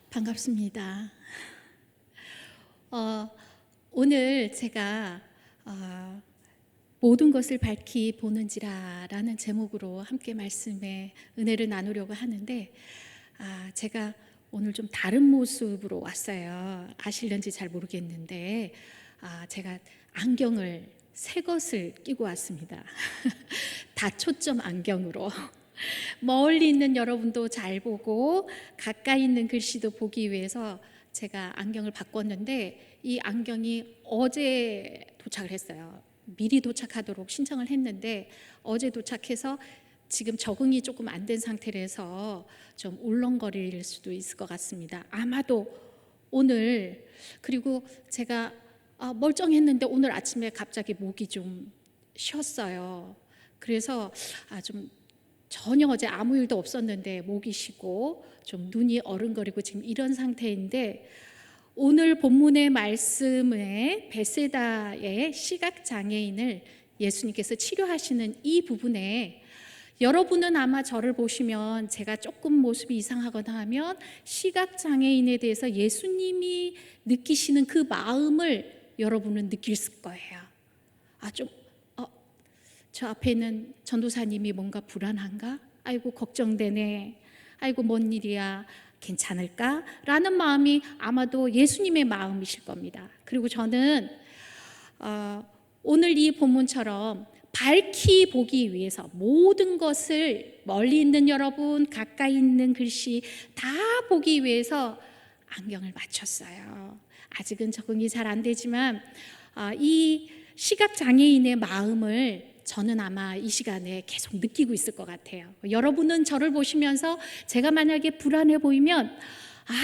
반갑습니다. 오늘 제가 모든 것을 밝히 보는지라라는 제목으로 함께 말씀의 은혜를 나누려고 하는데, 제가 오늘 좀 다른 모습으로 왔어요. 아실는지 잘 모르겠는데 제가 안경을 새 것을 끼고 왔습니다. 다초점 안경으로 멀리 있는 여러분도 잘 보고 가까이 있는 글씨도 보기 위해서 제가 안경을 바꿨는데, 이 안경이 어제 도착을 했어요. 미리 도착하도록 신청을 했는데 어제 도착해서 지금 적응이 조금 안 된 상태라서 좀 울렁거릴 수도 있을 것 같습니다. 아마도 오늘, 그리고 제가 멀쩡했는데 오늘 아침에 갑자기 목이 좀 쉬었어요. 그래서 좀 전혀 어제 아무 일도 없었는데 목이 쉬고 좀 눈이 어른거리고 지금 이런 상태인데, 오늘 본문의 말씀에 베세다의 시각장애인을 예수님께서 치료하시는 이 부분에, 여러분은 아마 저를 보시면 제가 조금 모습이 이상하거나 하면 시각장애인에 대해서 예수님이 느끼시는 그 마음을 여러분은 느낄 거예요. 저 앞에 있는 전도사님이 뭔가 불안한가? 아이고 걱정되네. 아이고 뭔 일이야? 괜찮을까? 라는 마음이 아마도 예수님의 마음이실 겁니다. 그리고 저는 오늘 이 본문처럼 밝히 보기 위해서 모든 것을 멀리 있는 여러분, 가까이 있는 글씨 다 보기 위해서 안경을 맞췄어요. 아직은 적응이 잘 안 되지만 이 시각장애인의 마음을 저는 아마 이 시간에 계속 느끼고 있을 것 같아요. 여러분은 저를 보시면서 제가 만약에 불안해 보이면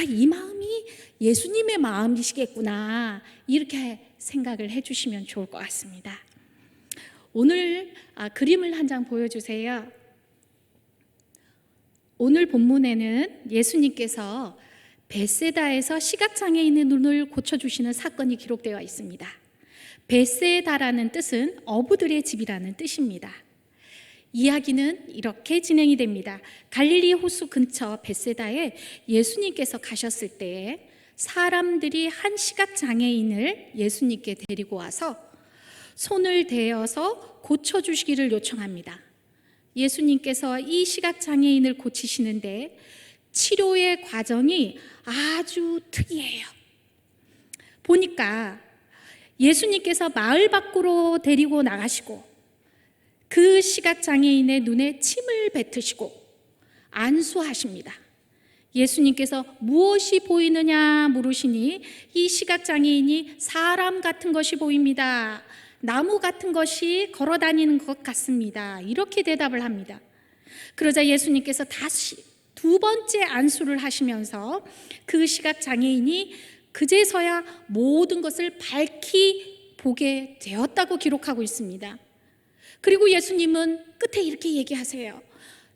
이 마음이 예수님의 마음이시겠구나, 이렇게 생각을 해주시면 좋을 것 같습니다. 오늘 그림을 한 장 보여주세요. 오늘 본문에는 예수님께서 베세다에서 시각장애인의 눈을 고쳐주시는 사건이 기록되어 있습니다. 베세다라는 뜻은 어부들의 집이라는 뜻입니다. 이야기는 이렇게 진행이 됩니다. 갈릴리 호수 근처 베세다에 예수님께서 가셨을 때 사람들이 한 시각장애인을 예수님께 데리고 와서 손을 대어서 고쳐주시기를 요청합니다. 예수님께서 이 시각장애인을 고치시는데 치료의 과정이 아주 특이해요. 보니까 예수님께서 마을 밖으로 데리고 나가시고 그 시각장애인의 눈에 침을 뱉으시고 안수하십니다. 예수님께서 무엇이 보이느냐 물으시니 이 시각장애인이 사람 같은 것이 보입니다. 나무 같은 것이 걸어 다니는 것 같습니다. 이렇게 대답을 합니다. 그러자 예수님께서 다시 두 번째 안수를 하시면서 그 시각장애인이 그제서야 모든 것을 밝히 보게 되었다고 기록하고 있습니다. 그리고 예수님은 끝에 이렇게 얘기하세요.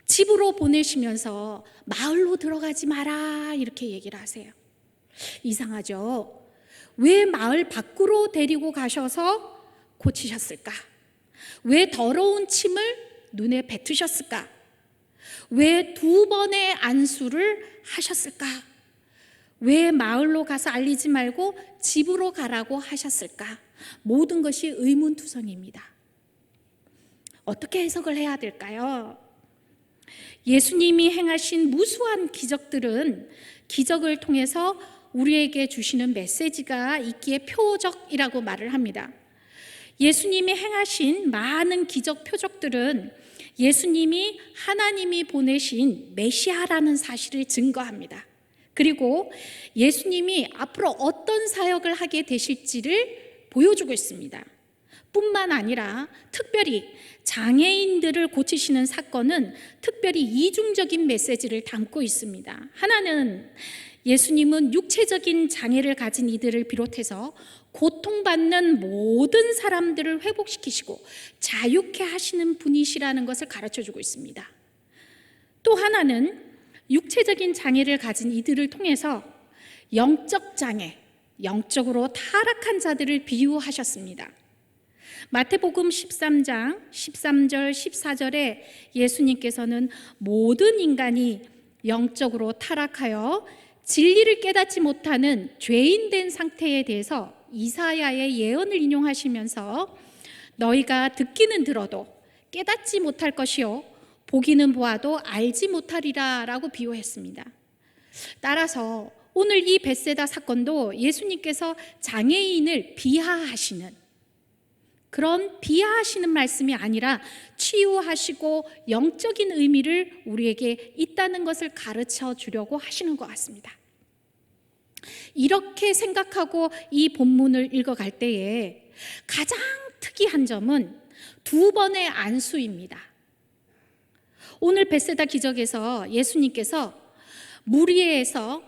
집으로 보내시면서 마을로 들어가지 마라, 이렇게 얘기를 하세요. 이상하죠? 왜 마을 밖으로 데리고 가셔서 고치셨을까? 왜 더러운 침을 눈에 뱉으셨을까? 왜 두 번의 안수를 하셨을까? 왜 마을로 가서 알리지 말고 집으로 가라고 하셨을까? 모든 것이 의문투성입니다. 어떻게 해석을 해야 될까요? 예수님이 행하신 무수한 기적들은 기적을 통해서 우리에게 주시는 메시지가 있기에 표적이라고 말을 합니다. 예수님이 행하신 많은 기적 표적들은 예수님이 하나님이 보내신 메시아라는 사실을 증거합니다. 그리고 예수님이 앞으로 어떤 사역을 하게 되실지를 보여주고 있습니다. 뿐만 아니라 특별히 장애인들을 고치시는 사건은 특별히 이중적인 메시지를 담고 있습니다. 하나는 예수님은 육체적인 장애를 가진 이들을 비롯해서 고통받는 모든 사람들을 회복시키시고 자유케 하시는 분이시라는 것을 가르쳐주고 있습니다. 또 하나는 육체적인 장애를 가진 이들을 통해서 영적 장애, 영적으로 타락한 자들을 비유하셨습니다. 마태복음 13장 13절 14절에 예수님께서는 모든 인간이 영적으로 타락하여 진리를 깨닫지 못하는 죄인된 상태에 대해서 이사야의 예언을 인용하시면서 너희가 듣기는 들어도 깨닫지 못할 것이요 보기는 보아도 알지 못하리라 라고 비유했습니다. 따라서 오늘 이 벳세다 사건도 예수님께서 장애인을 비하하시는 그런 비하하시는 말씀이 아니라 치유하시고 영적인 의미를 우리에게 있다는 것을 가르쳐 주려고 하시는 것 같습니다. 이렇게 생각하고 이 본문을 읽어갈 때에 가장 특이한 점은 두 번의 안수입니다. 오늘 벳세다 기적에서 예수님께서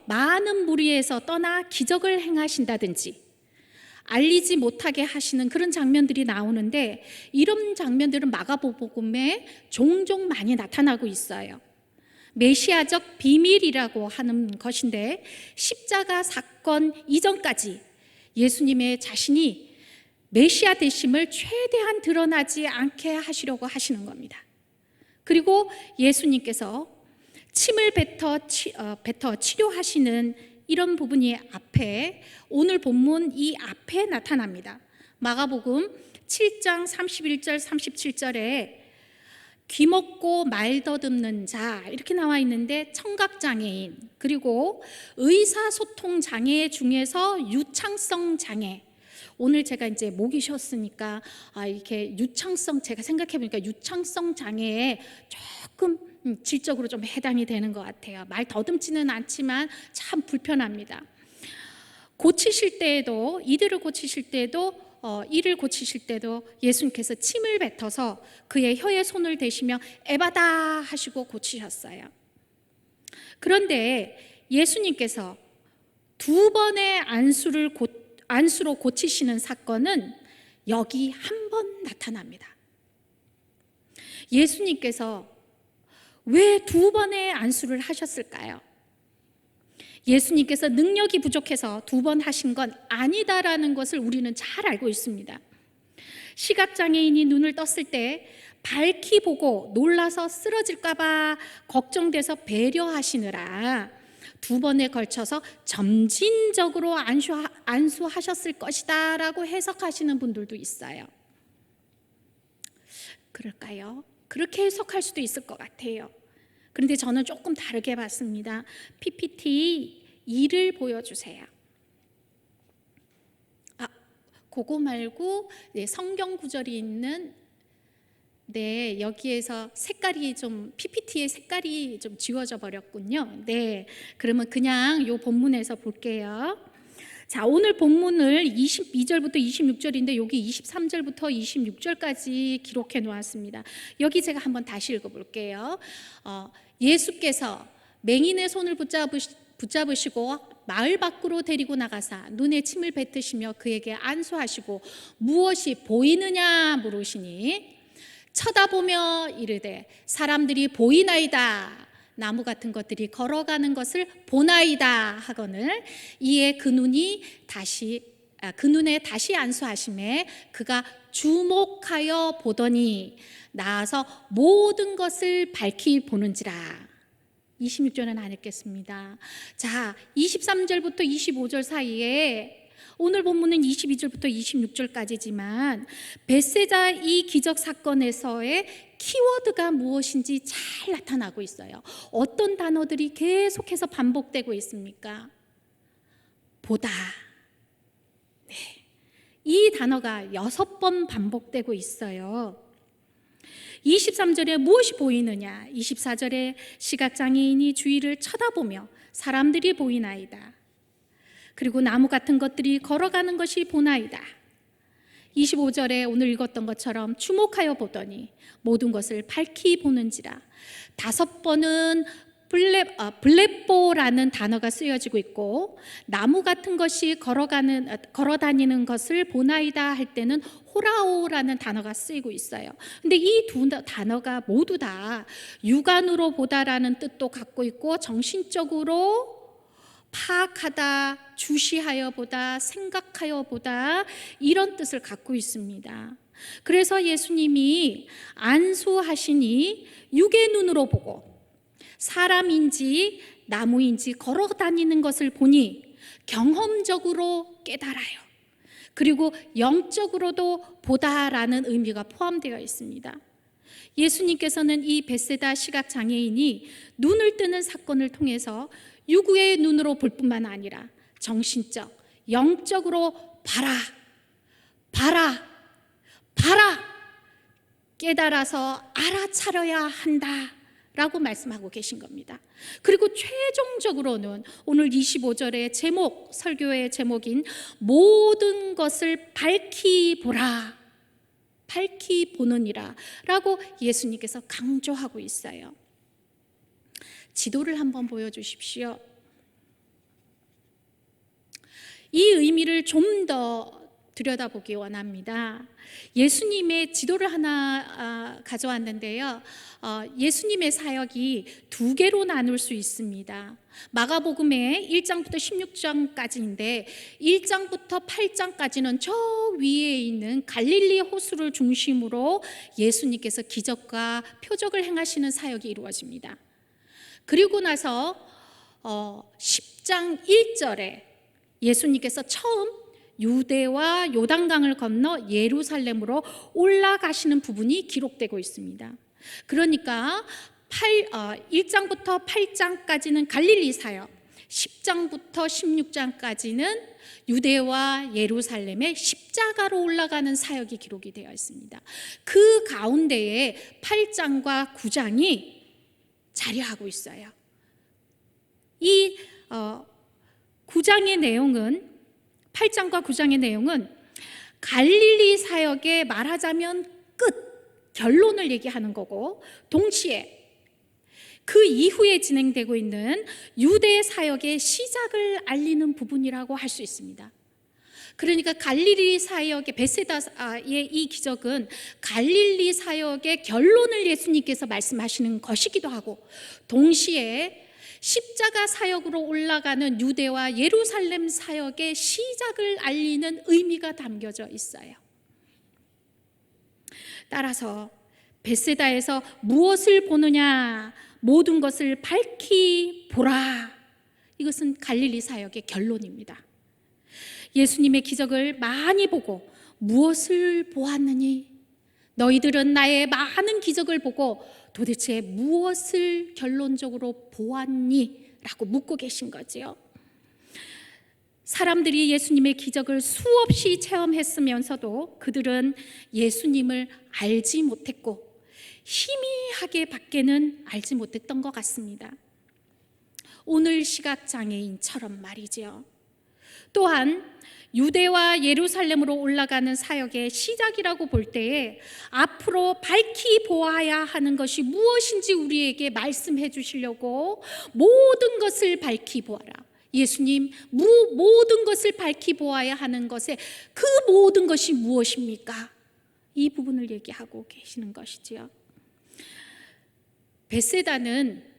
많은 무리에서 떠나 기적을 행하신다든지 알리지 못하게 하시는 그런 장면들이 나오는데, 이런 장면들은 마가복음에 종종 많이 나타나고 있어요. 메시아적 비밀이라고 하는 것인데, 십자가 사건 이전까지 예수님의 자신이 메시아 되심을 최대한 드러나지 않게 하시려고 하시는 겁니다. 그리고 예수님께서 침을 뱉어 치료하시는 이런 부분이 앞에, 오늘 본문 이 앞에 나타납니다. 마가복음 7장 31절 37절에 귀먹고 말 더듬는 자 이렇게 나와 있는데, 청각장애인 그리고 의사소통 장애 중에서 유창성 장애, 오늘 제가 이제 목이 쉬었으니까 이렇게 유창성, 제가 생각해 보니까 유창성 장애에 조금 질적으로 좀 해당이 되는 것 같아요. 말 더듬지는 않지만 참 불편합니다. 고치실 때에도, 이를 고치실 때도 예수님께서 침을 뱉어서 그의 혀에 손을 대시며 에바다 하시고 고치셨어요. 그런데 예수님께서 두 번의 안수로 고치시는 사건은 여기 한 번 나타납니다. 예수님께서 왜 두 번의 안수를 하셨을까요? 예수님께서 능력이 부족해서 두 번 하신 건 아니다라는 것을 우리는 잘 알고 있습니다. 시각장애인이 눈을 떴을 때 밝히 보고 놀라서 쓰러질까 봐 걱정돼서 배려하시느라 두 번에 걸쳐서 점진적으로 안수하셨을 것이다 라고 해석하시는 분들도 있어요. 그럴까요? 그렇게 해석할 수도 있을 것 같아요. 그런데 저는 조금 다르게 봤습니다. PPT 2를 보여주세요. 그거 말고 성경 구절이 있는, 여기에서 색깔이 좀, PPT의 색깔이 좀 지워져 버렸군요. 그러면 그냥 요 본문에서 볼게요. 자, 오늘 본문을 22절부터 26절인데 여기 23절부터 26절까지 기록해 놓았습니다. 여기 제가 한번 다시 읽어볼게요. 예수께서 맹인의 손을 붙잡으시고 마을 밖으로 데리고 나가사 눈에 침을 뱉으시며 그에게 안수하시고 무엇이 보이느냐 물으시니 쳐다보며 이르되 사람들이 보이나이다. 나무 같은 것들이 걸어가는 것을 보나이다 하거늘 이에 그 눈에 다시 안수하심에 그가 주목하여 보더니 나아서 모든 것을 밝히 보는지라. 26절은 안 읽겠습니다. 자, 23절부터 25절 사이에, 오늘 본문은 22절부터 26절까지지만 벳세다 이 기적 사건에서의 키워드가 무엇인지 잘 나타나고 있어요. 어떤 단어들이 계속해서 반복되고 있습니까? 보다. 이 단어가 6번 반복되고 있어요. 23절에 무엇이 보이느냐, 24절에 시각장애인이 주위를 쳐다보며 사람들이 보이나이다. 그리고 나무 같은 것들이 걸어가는 것이 보나이다. 25절에 오늘 읽었던 것처럼 주목하여 보더니 모든 것을 밝히 보는지라. 5번은 블레뽀라는 단어가 쓰여지고 있고, 나무 같은 것이 걸어다니는 것을 보나이다 할 때는 호라오라는 단어가 쓰이고 있어요. 근데 이 두 단어가 모두 다 육안으로 보다라는 뜻도 갖고 있고, 정신적으로 파악하다, 주시하여 보다, 생각하여 보다, 이런 뜻을 갖고 있습니다. 그래서 예수님이 안수하시니 육의 눈으로 보고 사람인지 나무인지 걸어 다니는 것을 보니 경험적으로 깨달아요. 그리고 영적으로도 보다라는 의미가 포함되어 있습니다. 예수님께서는 이 벳세다 시각장애인이 눈을 뜨는 사건을 통해서 유구의 눈으로 볼 뿐만 아니라 정신적, 영적으로 봐라, 봐라, 봐라, 깨달아서 알아차려야 한다 라고 말씀하고 계신 겁니다. 그리고 최종적으로는 오늘 25절의 제목, 설교의 제목인 모든 것을 밝히 보라, 밝히 보느니라 라고 예수님께서 강조하고 있어요. 지도를 한번 보여주십시오. 이 의미를 좀 더 들여다보기 원합니다. 예수님의 지도를 하나 가져왔는데요. 예수님의 사역이 두 개로 나눌 수 있습니다. 마가복음의 1장부터 16장까지인데 1장부터 8장까지는 저 위에 있는 갈릴리 호수를 중심으로 예수님께서 기적과 표적을 행하시는 사역이 이루어집니다. 그리고 나서 10장 1절에 예수님께서 처음 유대와 요단강을 건너 예루살렘으로 올라가시는 부분이 기록되고 있습니다. 그러니까 1장부터 8장까지는 갈릴리 사역, 10장부터 16장까지는 유대와 예루살렘의 십자가로 올라가는 사역이 기록이 되어 있습니다. 그 가운데에 8장과 9장이 자리하고 있어요. 이 9장의 내용은 8장과 9장의 내용은 갈릴리 사역의 말하자면 끝, 결론을 얘기하는 거고, 동시에 그 이후에 진행되고 있는 유대 사역의 시작을 알리는 부분이라고 할 수 있습니다. 그러니까 갈릴리 사역의 벳세다의 이 기적은 갈릴리 사역의 결론을 예수님께서 말씀하시는 것이기도 하고, 동시에 십자가 사역으로 올라가는 유대와 예루살렘 사역의 시작을 알리는 의미가 담겨져 있어요. 따라서 벳세다에서 무엇을 보느냐, 모든 것을 밝히 보라, 이것은 갈릴리 사역의 결론입니다. 예수님의 기적을 많이 보고 무엇을 보았느니? 너희들은 나의 많은 기적을 보고 도대체 무엇을 결론적으로 보았니? 라고 묻고 계신 거지요. 사람들이 예수님의 기적을 수없이 체험했으면서도 그들은 예수님을 알지 못했고 희미하게 밖에는 알지 못했던 것 같습니다. 오늘 시각장애인처럼 말이지요. 또한 유대와 예루살렘으로 올라가는 사역의 시작이라고 볼 때에 앞으로 밝히 보아야 하는 것이 무엇인지 우리에게 말씀해 주시려고 모든 것을 밝히 보아라. 예수님, 모든 것을 밝히 보아야 하는 것에 그 모든 것이 무엇입니까? 이 부분을 얘기하고 계시는 것이지요. 벳세다는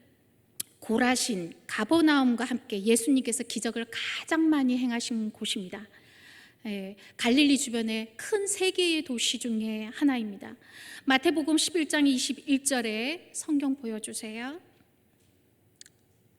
고라신, 가버나움과 함께 예수님께서 기적을 가장 많이 행하신 곳입니다. 갈릴리 주변의 큰 세 개의 도시 중에 하나입니다. 마태복음 11장 21절에 성경 보여주세요.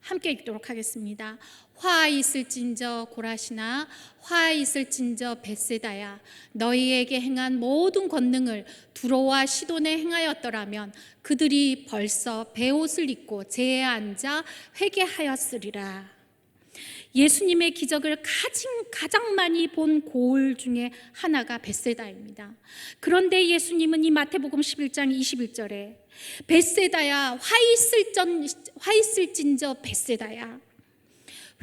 함께 읽도록 하겠습니다. 화 있을진저 고라시나, 화 있을진저 벳세다야, 너희에게 행한 모든 권능을 두로와 시돈에 행하였더라면 그들이 벌써 베옷을 입고 제에 앉아 회개하였으리라. 예수님의 기적을 가장 많이 본 고을 중에 하나가 벳세다입니다. 그런데 예수님은 이 마태복음 11장 21절에 벳세다야, 화 있을진저 벳세다야,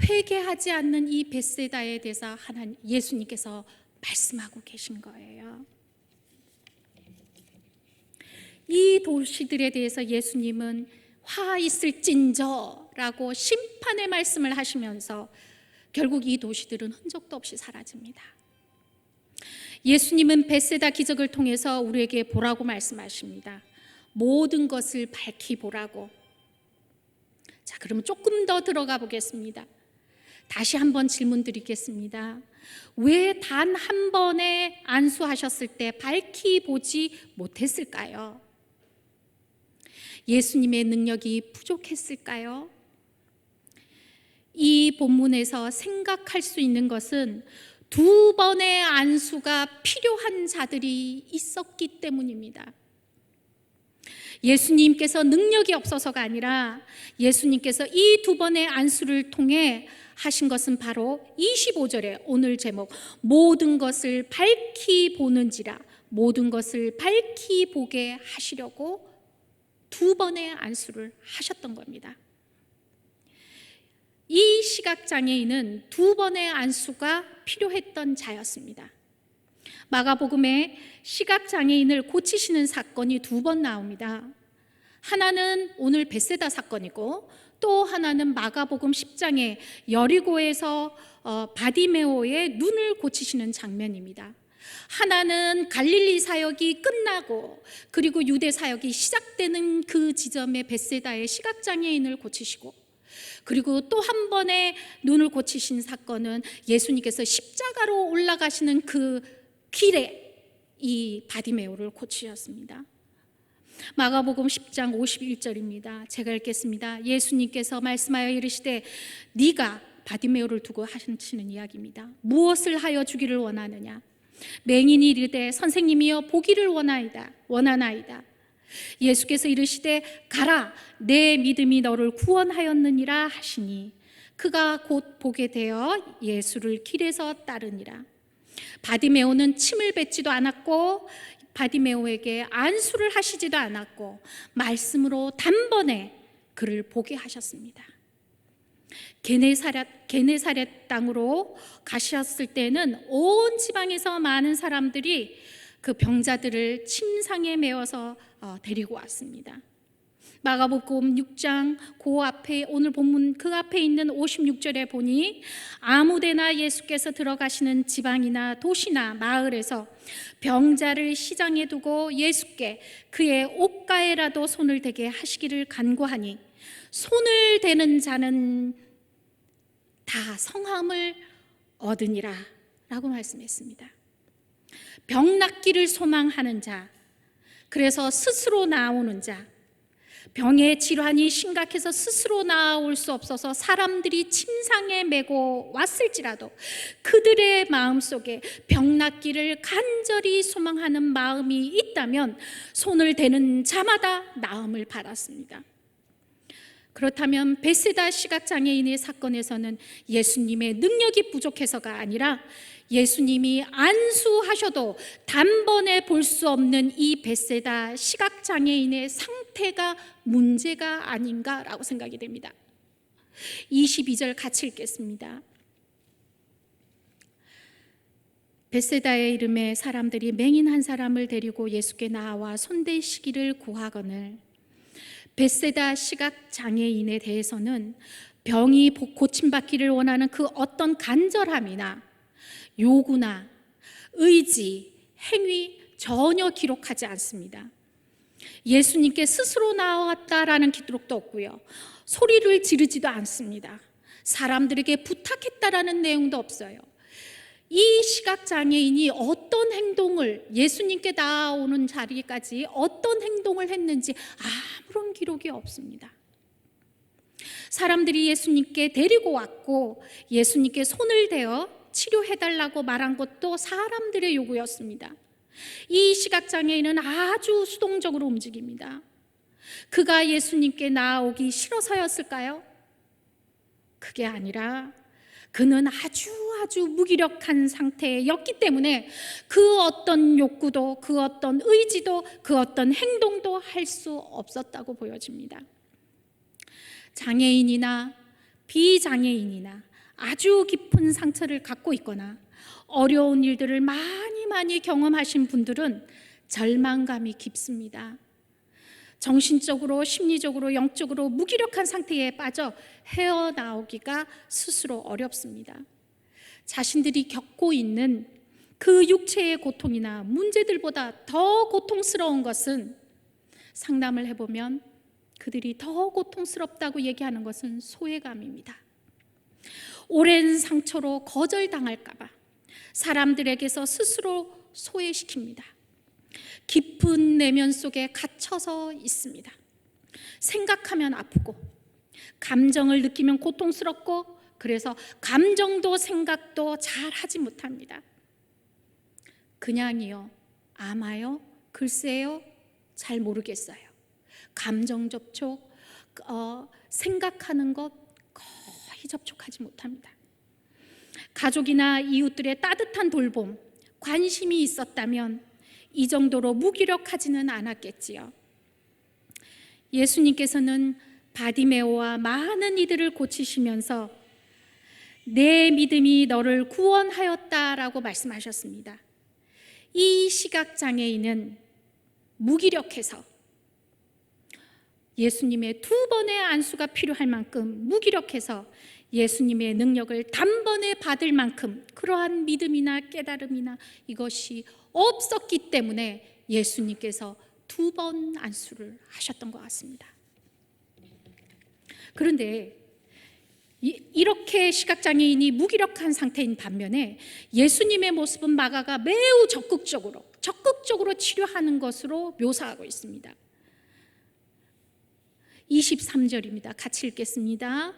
회개하지 않는 이 벳세다에 대해서 예수님께서 말씀하고 계신 거예요. 이 도시들에 대해서 예수님은 화 있을진저라고 심판의 말씀을 하시면서 결국 이 도시들은 흔적도 없이 사라집니다. 예수님은 벳세다 기적을 통해서 우리에게 보라고 말씀하십니다. 모든 것을 밝히 보라고. 자, 그러면 조금 더 들어가 보겠습니다. 다시 한번 질문 드리겠습니다. 왜 단 한 번에 안수하셨을 때 밝히 보지 못했을까요? 예수님의 능력이 부족했을까요? 이 본문에서 생각할 수 있는 것은 두 번의 안수가 필요한 자들이 있었기 때문입니다. 예수님께서 능력이 없어서가 아니라 예수님께서 이 두 번의 안수를 통해 하신 것은 바로 25절에 오늘 제목 모든 것을 밝히 보는지라, 모든 것을 밝히 보게 하시려고 두 번의 안수를 하셨던 겁니다. 이 시각장애인은 두 번의 안수가 필요했던 자였습니다. 마가복음에 시각장애인을 고치시는 사건이 두 번 나옵니다. 하나는 오늘 벳세다 사건이고 또 하나는 마가복음 10장에 여리고에서 바디메오의 눈을 고치시는 장면입니다. 하나는 갈릴리 사역이 끝나고 그리고 유대 사역이 시작되는 그 지점에 벳세다의 시각장애인을 고치시고, 그리고 또 한 번의 눈을 고치신 사건은 예수님께서 십자가로 올라가시는 그 길에 이 바디메오를 고치셨습니다. 마가복음 10장 51절입니다. 제가 읽겠습니다. 예수님께서 말씀하여 이르시되 네가 바디메오를 두고 하시는 이야기입니다. 무엇을 하여 주기를 원하느냐? 맹인이 이르되 선생님이여 보기를 원하나이다. 예수께서 이르시되 가라, 내 믿음이 너를 구원하였느니라 하시니 그가 곧 보게 되어 예수를 길에서 따르니라. 바디메오는 침을 뱉지도 않았고 바디메오에게 안수를 하시지도 않았고 말씀으로 단번에 그를 보게 하셨습니다. 게네사렛 땅으로 가셨을 때는 온 지방에서 많은 사람들이 그 병자들을 침상에 메워서 데리고 왔습니다. 마가복음 6장 그 앞에 오늘 본문 그 앞에 있는 56절에 보니 아무데나 예수께서 들어가시는 지방이나 도시나 마을에서 병자를 시장에 두고 예수께 그의 옷가에라도 손을 대게 하시기를 간구하니 손을 대는 자는 다 성함을 얻으니라 라고 말씀했습니다. 병 낫기를 소망하는 자, 그래서 스스로 나오는 자, 병의 질환이 심각해서 스스로 나올 수 없어서 사람들이 침상에 메고 왔을지라도 그들의 마음속에 병 낫기를 간절히 소망하는 마음이 있다면 손을 대는 자마다 나음을 받았습니다. 그렇다면 벳세다 시각장애인의 사건에서는 예수님의 능력이 부족해서가 아니라 예수님이 안수하셔도 단번에 볼 수 없는 이 벳세다 시각장애인의 상태가 문제가 아닌가라고 생각이 됩니다. 22절 같이 읽겠습니다. 벳세다의 이름에 사람들이 맹인 한 사람을 데리고 예수께 나와 손대시기를 구하거늘, 벳세다 시각장애인에 대해서는 병이 고침받기를 원하는 그 어떤 간절함이나 요구나 의지, 행위 전혀 기록하지 않습니다. 예수님께 스스로 나왔다라는 기록도 없고요. 소리를 지르지도 않습니다. 사람들에게 부탁했다라는 내용도 없어요. 이 시각장애인이 어떤 행동을, 예수님께 나오는 자리까지 어떤 행동을 했는지 아무런 기록이 없습니다. 사람들이 예수님께 데리고 왔고 예수님께 손을 대어 치료해달라고 말한 것도 사람들의 요구였습니다. 이 시각장애인은 아주 수동적으로 움직입니다. 그가 예수님께 나오기 싫어서였을까요? 그게 아니라 그는 아주 무기력한 상태였기 때문에 그 어떤 욕구도 그 어떤 의지도 그 어떤 행동도 할 수 없었다고 보여집니다. 장애인이나 비장애인이나 아주 깊은 상처를 갖고 있거나 어려운 일들을 많이 경험하신 분들은 절망감이 깊습니다. 정신적으로, 심리적으로, 영적으로 무기력한 상태에 빠져 헤어나오기가 스스로 어렵습니다. 자신들이 겪고 있는 그 육체의 고통이나 문제들보다 더 고통스러운 것은, 상담을 해보면 그들이 더 고통스럽다고 얘기하는 것은 소외감입니다. 오랜 상처로 거절당할까 봐 사람들에게서 스스로 소외시킵니다. 깊은 내면 속에 갇혀서 있습니다. 생각하면 아프고 감정을 느끼면 고통스럽고 그래서 감정도 생각도 잘 하지 못합니다. 그냥이요? 아마요? 글쎄요? 잘 모르겠어요. 감정 접촉, 생각하는 것 거의 접촉하지 못합니다. 가족이나 이웃들의 따뜻한 돌봄, 관심이 있었다면 이 정도로 무기력하지는 않았겠지요. 예수님께서는 바디메오와 많은 이들을 고치시면서 내 믿음이 너를 구원하였다라고 말씀하셨습니다. 이 시각장애인은 무기력해서 예수님의 2번의 안수가 필요할 만큼 무기력해서 예수님의 능력을 단번에 받을 만큼 그러한 믿음이나 깨달음이나 이것이 없었기 때문에 예수님께서 2번 안수를 하셨던 것 같습니다. 그런데 이렇게 시각장애인이 무기력한 상태인 반면에 예수님의 모습은 마가가 매우 적극적으로 치료하는 것으로 묘사하고 있습니다. 23절입니다. 같이 읽겠습니다.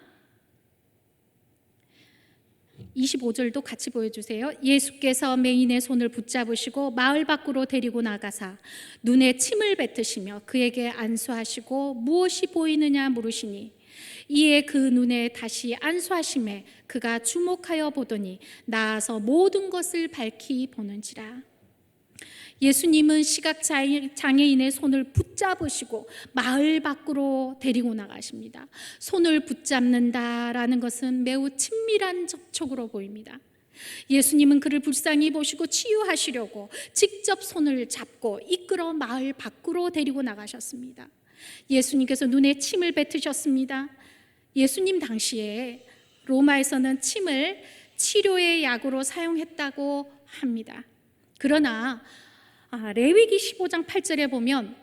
25절도 같이 보여주세요. 예수께서 매인의 손을 붙잡으시고 마을 밖으로 데리고 나가사 눈에 침을 뱉으시며 그에게 안수하시고 무엇이 보이느냐 물으시니 이에 그 눈에 다시 안수하심에 그가 주목하여 보더니 나아서 모든 것을 밝히 보는지라. 예수님은 시각장애인의 손을 붙잡으시고 마을 밖으로 데리고 나가십니다. 손을 붙잡는다라는 것은 매우 친밀한 접촉으로 보입니다. 예수님은 그를 불쌍히 보시고 치유하시려고 직접 손을 잡고 이끌어 마을 밖으로 데리고 나가셨습니다. 예수님께서 눈에 침을 뱉으셨습니다. 예수님 당시에 로마에서는 침을 치료의 약으로 사용했다고 합니다. 그러나 레위기 15장 8절에 보면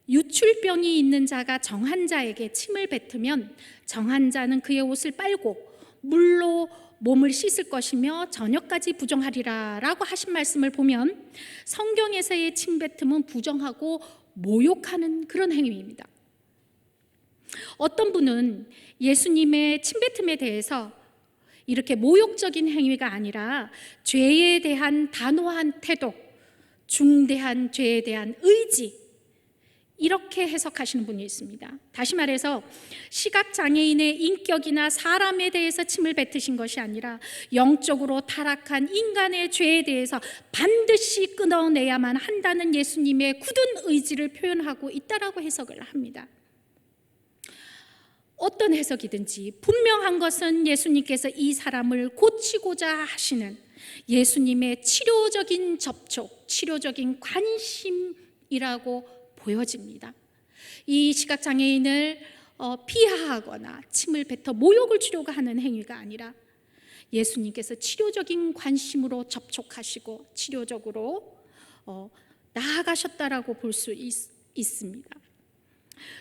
유출병이 있는 자가 정한 자에게 침을 뱉으면 정한 자는 그의 옷을 빨고 물로 몸을 씻을 것이며 저녁까지 부정하리라 라고 하신 말씀을 보면 성경에서의 침 뱉음은 부정하고 모욕하는 그런 행위입니다. 어떤 분은 예수님의 침 뱉음에 대해서 이렇게 모욕적인 행위가 아니라 죄에 대한 단호한 태도, 중대한 죄에 대한 의지, 이렇게 해석하시는 분이 있습니다. 다시 말해서 시각장애인의 인격이나 사람에 대해서 침을 뱉으신 것이 아니라 영적으로 타락한 인간의 죄에 대해서 반드시 끊어내야만 한다는 예수님의 굳은 의지를 표현하고 있다라고 해석을 합니다. 어떤 해석이든지 분명한 것은 예수님께서 이 사람을 고치고자 하시는 예수님의 치료적인 접촉, 치료적인 관심이라고 보여집니다. 이 시각장애인을 비하하거나 침을 뱉어 모욕을 주려고 하는 행위가 아니라 예수님께서 치료적인 관심으로 접촉하시고 치료적으로 나아가셨다라고 볼 수 있습니다.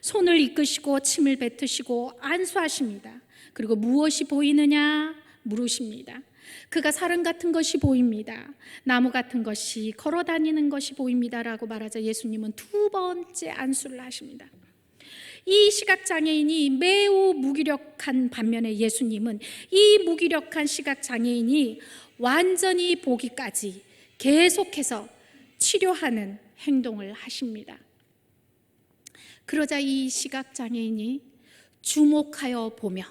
손을 이끄시고 침을 뱉으시고 안수하십니다. 그리고 무엇이 보이느냐 물으십니다. 그가 사람 같은 것이 보입니다. 나무 같은 것이 걸어다니는 것이 보입니다라고 말하자 예수님은 2번째 안수를 하십니다. 이 시각장애인이 매우 무기력한 반면에 예수님은 이 무기력한 시각장애인이 완전히 보기까지 계속해서 치료하는 행동을 하십니다. 그러자 이 시각장애인이 주목하여 보며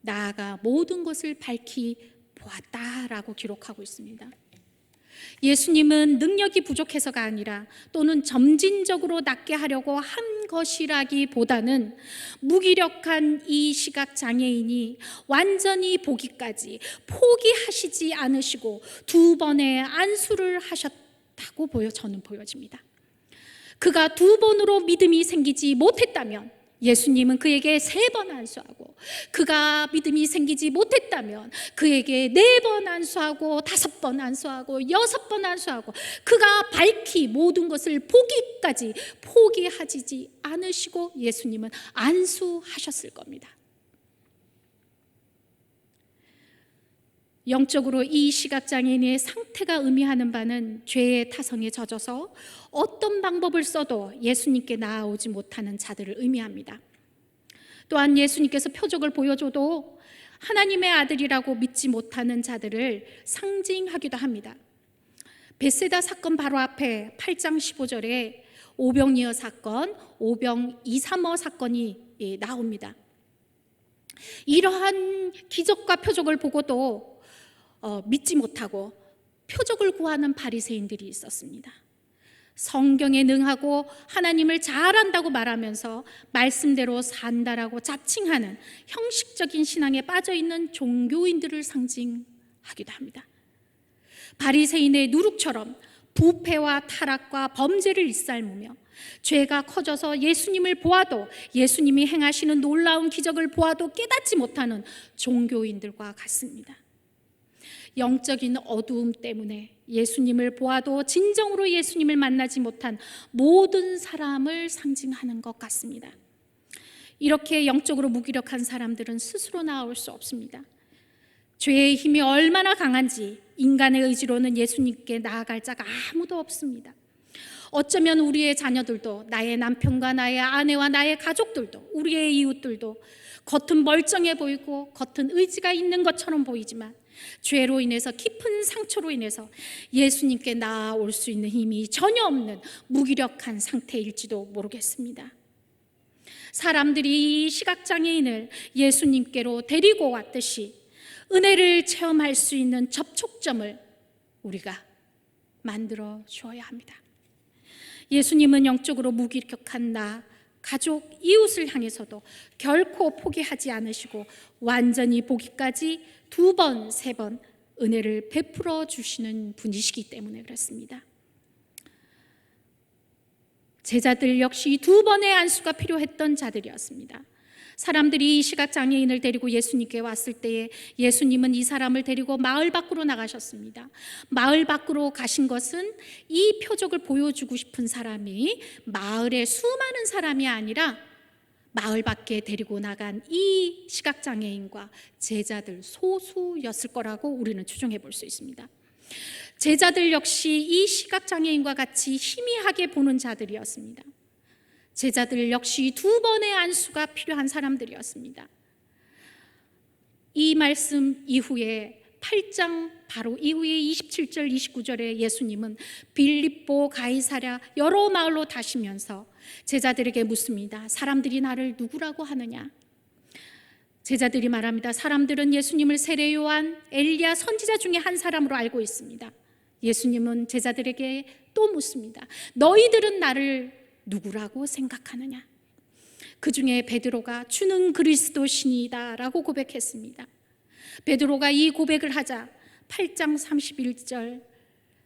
나아가 모든 것을 밝히 보았다라고 기록하고 있습니다. 예수님은 능력이 부족해서가 아니라 또는 점진적으로 낫게 하려고 한 것이라기보다는 무기력한 이 시각장애인이 완전히 보기까지 포기하시지 않으시고 2번의 안수를 하셨다고 저는 보여집니다. 그가 2번으로 믿음이 생기지 못했다면 예수님은 그에게 3번 안수하고, 그가 믿음이 생기지 못했다면 그에게 4번 안수하고 5번 안수하고 6번 안수하고, 그가 밝히 모든 것을 보기까지 포기하지 않으시고 예수님은 안수하셨을 겁니다. 영적으로 이 시각장애인의 상태가 의미하는 바는 죄의 타성에 젖어서 어떤 방법을 써도 예수님께 나아오지 못하는 자들을 의미합니다. 또한 예수님께서 표적을 보여줘도 하나님의 아들이라고 믿지 못하는 자들을 상징하기도 합니다. 벳세다 사건 바로 앞에 8장 15절에 오병이어 사건, 오병 이삼어 사건이 나옵니다. 이러한 기적과 표적을 보고도 믿지 못하고 표적을 구하는 바리새인들이 있었습니다. 성경에 능하고 하나님을 잘 안다고 말하면서 말씀대로 산다라고 자칭하는 형식적인 신앙에 빠져있는 종교인들을 상징하기도 합니다. 바리새인의 누룩처럼 부패와 타락과 범죄를 일삼으며 죄가 커져서 예수님을 보아도, 예수님이 행하시는 놀라운 기적을 보아도 깨닫지 못하는 종교인들과 같습니다. 영적인 어두움 때문에 예수님을 보아도 진정으로 예수님을 만나지 못한 모든 사람을 상징하는 것 같습니다. 이렇게 영적으로 무기력한 사람들은 스스로 나올 수 없습니다. 죄의 힘이 얼마나 강한지 인간의 의지로는 예수님께 나아갈 자가 아무도 없습니다. 어쩌면 우리의 자녀들도, 나의 남편과 나의 아내와 나의 가족들도, 우리의 이웃들도 겉은 멀쩡해 보이고 겉은 의지가 있는 것처럼 보이지만 죄로 인해서, 깊은 상처로 인해서 예수님께 나아올 수 있는 힘이 전혀 없는 무기력한 상태일지도 모르겠습니다. 사람들이 이 시각장애인을 예수님께로 데리고 왔듯이 은혜를 체험할 수 있는 접촉점을 우리가 만들어 주어야 합니다. 예수님은 영적으로 무기력한 나, 가족, 이웃을 향해서도 결코 포기하지 않으시고 완전히 보기까지 2번, 3번 은혜를 베풀어 주시는 분이시기 때문에 그렇습니다. 제자들 역시 2번의 안수가 필요했던 자들이었습니다. 사람들이 이 시각장애인을 데리고 예수님께 왔을 때에 예수님은 이 사람을 데리고 마을 밖으로 나가셨습니다. 마을 밖으로 가신 것은 이 표적을 보여주고 싶은 사람이 마을의 수많은 사람이 아니라 마을 밖에 데리고 나간 이 시각장애인과 제자들 소수였을 거라고 우리는 추정해 볼 수 있습니다. 제자들 역시 이 시각장애인과 같이 희미하게 보는 자들이었습니다. 제자들 역시 2번의 안수가 필요한 사람들이었습니다. 이 말씀 이후에 8장 바로 이후에 27절 29절에 예수님은 빌립보, 가이사랴 여러 마을로 다시면서 제자들에게 묻습니다. 사람들이 나를 누구라고 하느냐? 제자들이 말합니다. 사람들은 예수님을 세례 요한, 엘리야 선지자 중에 한 사람으로 알고 있습니다. 예수님은 제자들에게 또 묻습니다. 너희들은 나를 누구라고 생각하느냐? 그 중에 베드로가 주는 그리스도시니이다 라고 고백했습니다. 베드로가 이 고백을 하자 8장 31절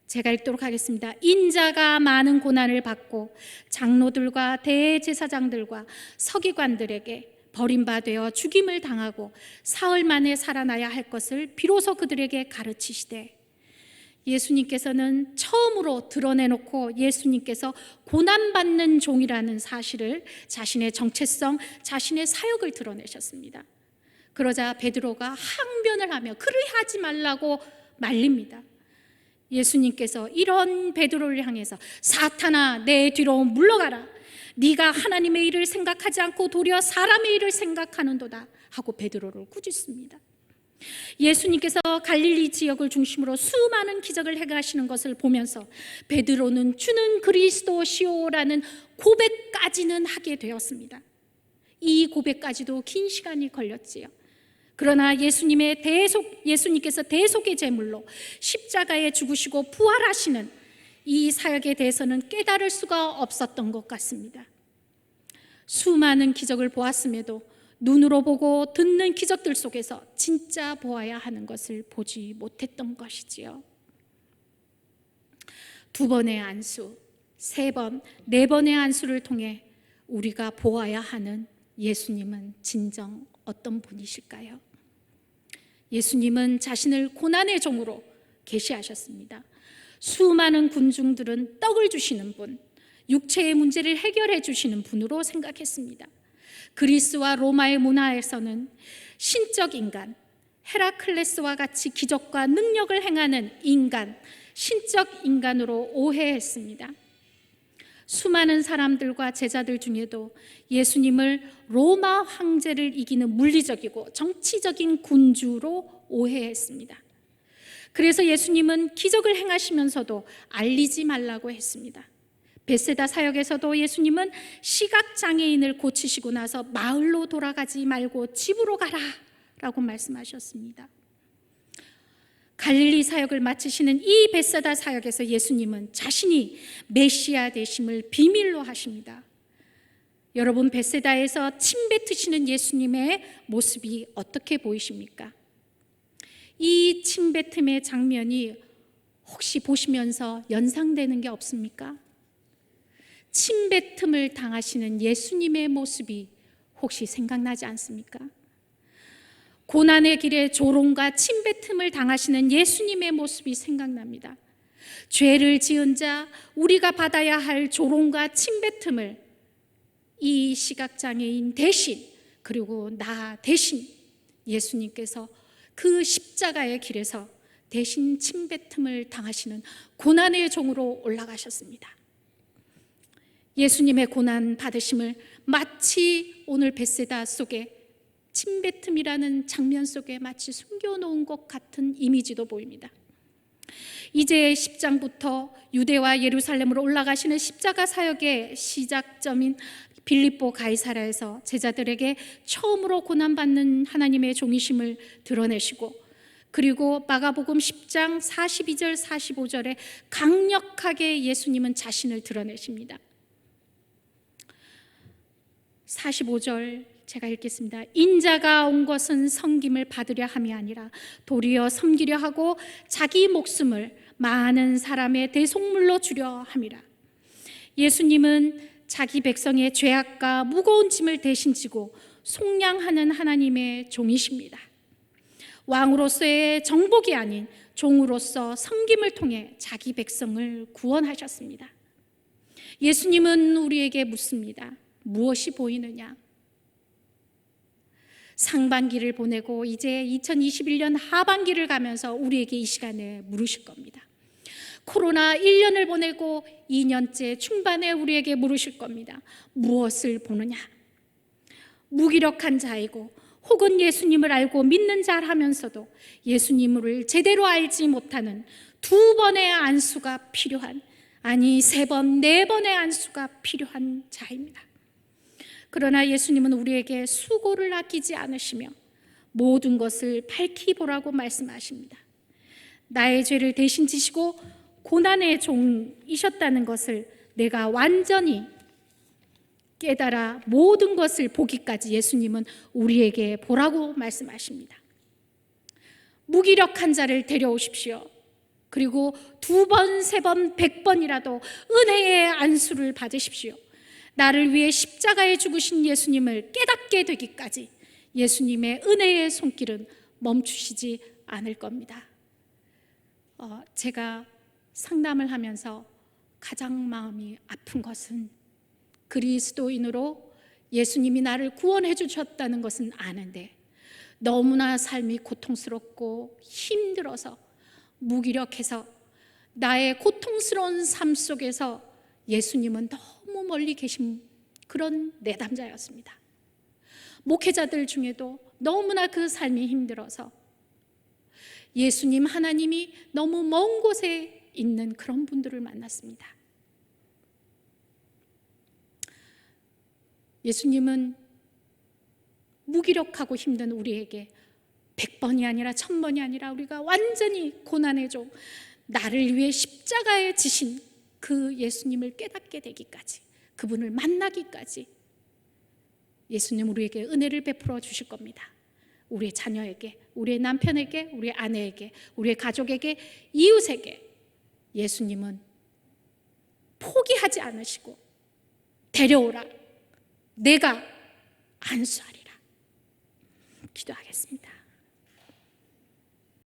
제가 읽도록 하겠습니다. 인자가 많은 고난을 받고 장로들과 대제사장들과 서기관들에게 버림받아 죽임을 당하고 사흘 만에 살아나야 할 것을 비로소 그들에게 가르치시되, 예수님께서는 처음으로 드러내놓고 예수님께서 고난받는 종이라는 사실을, 자신의 정체성, 자신의 사역을 드러내셨습니다. 그러자 베드로가 항변을 하며 그를 하지 말라고 말립니다. 예수님께서 이런 베드로를 향해서 사탄아 내 뒤로 물러가라, 네가 하나님의 일을 생각하지 않고 도리어 사람의 일을 생각하는도다 하고 베드로를 꾸짖습니다. 예수님께서 갈릴리 지역을 중심으로 수많은 기적을 행하시는 것을 보면서 베드로는 주는 그리스도시오라는 고백까지는 하게 되었습니다. 이 고백까지도 긴 시간이 걸렸지요. 그러나 예수님께서 대속의 제물로 십자가에 죽으시고 부활하시는 이 사역에 대해서는 깨달을 수가 없었던 것 같습니다. 수많은 기적을 보았음에도 눈으로 보고 듣는 기적들 속에서 진짜 보아야 하는 것을 보지 못했던 것이지요. 2번의 안수, 3번, 4번의 안수를 통해 우리가 보아야 하는 예수님은 진정 어떤 분이실까요? 예수님은 자신을 고난의 종으로 계시하셨습니다. 수많은 군중들은 떡을 주시는 분, 육체의 문제를 해결해 주시는 분으로 생각했습니다. 그리스와 로마의 문화에서는 신적 인간, 헤라클레스와 같이 기적과 능력을 행하는 인간, 신적 인간으로 오해했습니다. 수많은 사람들과 제자들 중에도 예수님을 로마 황제를 이기는 물리적이고 정치적인 군주로 오해했습니다. 그래서 예수님은 기적을 행하시면서도 알리지 말라고 했습니다. 벳세다 사역에서도 예수님은 시각장애인을 고치시고 나서 마을로 돌아가지 말고 집으로 가라 라고 말씀하셨습니다. 갈릴리 사역을 마치시는 이 벳세다 사역에서 예수님은 자신이 메시아 되심을 비밀로 하십니다. 여러분, 벳세다에서 침 뱉으시는 예수님의 모습이 어떻게 보이십니까? 이 침 뱉음의 장면이 혹시 보시면서 연상되는 게 없습니까? 침 뱉음을 당하시는 예수님의 모습이 혹시 생각나지 않습니까? 고난의 길에 조롱과 침 뱉음을 당하시는 예수님의 모습이 생각납니다. 죄를 지은 자, 우리가 받아야 할 조롱과 침 뱉음을 이 시각장애인 대신, 그리고 나 대신 예수님께서 그 십자가의 길에서 대신 침 뱉음을 당하시는 고난의 종으로 올라가셨습니다. 예수님의 고난 받으심을 마치 오늘 벳세다 속에 침뱉음이라는 장면 속에 마치 숨겨놓은 것 같은 이미지도 보입니다. 이제 10장부터 유대와 예루살렘으로 올라가시는 십자가 사역의 시작점인 빌립보 가이사랴에서 제자들에게 처음으로 고난받는 하나님의 종이심을 드러내시고, 그리고 마가복음 10장 42절 45절에 강력하게 예수님은 자신을 드러내십니다. 45절 제가 읽겠습니다. 인자가 온 것은 섬김을 받으려 함이 아니라 도리어 섬기려 하고 자기 목숨을 많은 사람의 대속물로 주려 함이라. 예수님은 자기 백성의 죄악과 무거운 짐을 대신 지고 속량하는 하나님의 종이십니다. 왕으로서의 정복이 아닌 종으로서 섬김을 통해 자기 백성을 구원하셨습니다. 예수님은 우리에게 묻습니다. 무엇이 보이느냐? 상반기를 보내고 이제 2021년 하반기를 가면서 우리에게 이 시간에 물으실 겁니다. 코로나 1년을 보내고 2년째 중반에 우리에게 물으실 겁니다. 무엇을 보느냐? 무기력한 자이고 혹은 예수님을 알고 믿는 자라면서도 예수님을 제대로 알지 못하는 2번의 안수가 필요한, 아니 3번, 4번의 안수가 필요한 자입니다. 그러나 예수님은 우리에게 수고를 아끼지 않으시며 모든 것을 밝히 보라고 말씀하십니다. 나의 죄를 대신 지시고 고난의 종이셨다는 것을 내가 완전히 깨달아 모든 것을 보기까지 예수님은 우리에게 보라고 말씀하십니다. 무기력한 자를 데려오십시오. 그리고 2번, 3번, 100번이라도 은혜의 안수를 받으십시오. 나를 위해 십자가에 죽으신 예수님을 깨닫게 되기까지 예수님의 은혜의 손길은 멈추시지 않을 겁니다. 제가 상담을 하면서 가장 마음이 아픈 것은 그리스도인으로 예수님이 나를 구원해 주셨다는 것은 아는데 너무나 삶이 고통스럽고 힘들어서 무기력해서 나의 고통스러운 삶 속에서 예수님은 너무 멀리 계신 그런 내담자였습니다. 목회자들 중에도 너무나 그 삶이 힘들어서 예수님 하나님이 너무 먼 곳에 있는 그런 분들을 만났습니다. 예수님은 무기력하고 힘든 우리에게 100번이 아니라 1000번이 아니라 우리가 완전히 고난의 종, 나를 위해 십자가에 지신 그 예수님을 깨닫게 되기까지, 그분을 만나기까지 예수님 우리에게 은혜를 베풀어 주실 겁니다. 우리의 자녀에게, 우리의 남편에게, 우리의 아내에게, 우리의 가족에게, 이웃에게 예수님은 포기하지 않으시고 데려오라, 내가 안수하리라. 기도하겠습니다.